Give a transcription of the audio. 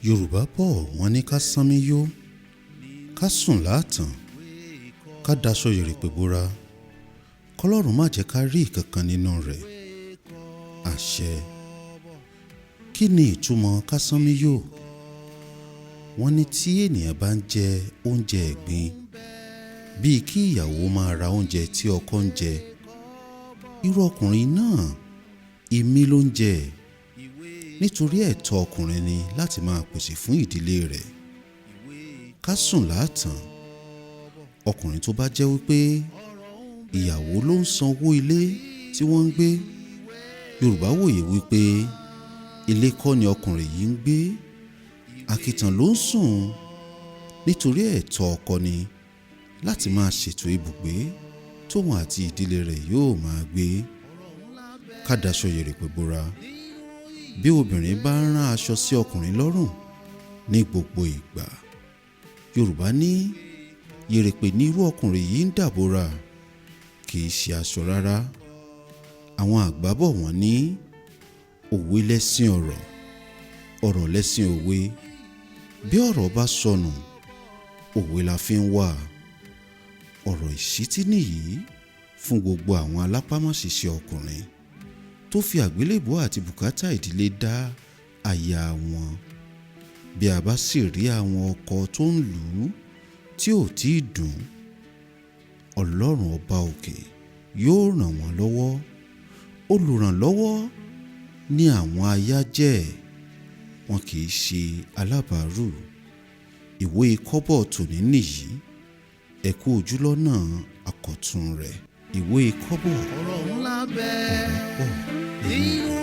Yorùbá bọ̀ wọ́n ní ká sánmí yó, ká sùn láàtàn, ká daṣọ yèrèpè bora, kọ́lọ́run má jẹ́ ká rí ìkankan nínú rẹ̀. Àṣẹ. Kí ni ìtumọ̀ ká sánmí yó? Wọ́n ní tí ènìyàn bá ń jẹ oúnjẹ ẹ̀gbin, bíi kí ìyàwó máa ra oúnjẹ tí ọkọ ń jẹ, irú ọkùnrin náà ìmí ló ń jẹ, nítorí ẹ̀tọ́ ọkùnrin ni láti máa pèsè fún ìdílé rẹ̀. Ká sùn láàtàn. Ọkùnrin tó bá jẹ́ wípé ìyàwó ló ń sanwó ilé tí wọ́n ń gbé, Yorùbá wòye wípé ilé kọ́ ni ọkùnrin yìí ń gbé, àkìtàn ló ń sùn, nítorí ẹ̀tọ́ ọkọ ni láti máa ṣètò ibùgbé tóun àti ìdílé rẹ̀ yóò máa gbé. Ká daṣọ yèrèpè bora. Bí obìnrin bá ń rán aṣọ sí ọkùnrin lọ́rùn ní gbogbo ìgbà, Yorùbá ní yèrèpè ní irú ọkùnrin yìí ń dàbora, kì í ṣe aṣọ rárá. Àwọn àgbà bọ̀ wọ́n ní òwe lẹ́ṣin ọ̀rọ̀, ọ̀rọ̀ lẹ́ṣin òwe. Bí ọ̀rọ̀ bá sọnù, òwe la fi ń wà. Ọ̀rọ̀ ìṣítí nìyí fún gbogbo àwọn alápámọ́ṣiṣẹ́ ọkùnrin tó fi àgbélébùú àti bùkátà ìdílé dá aya wọn. Bí a bá sì rí àwọn ọkọ tó ń lù ú tí ò tí ì dùn, Ọlọ́run ọba òkè yóò ràn wọ́n lọ́wọ́. Olùrànlọ́wọ́ ni àwọn aya jẹ́, wọn kì í ṣe alábàárù. Ìwé Kọ́bọ̀ tòní nìyí. Ẹ kú ojúlọ́nà àkọ́tún rẹ̀. Ìwé Kọ́bọ̀. Ọ̀rọ̀ ńlá bẹ́ẹ̀ nínú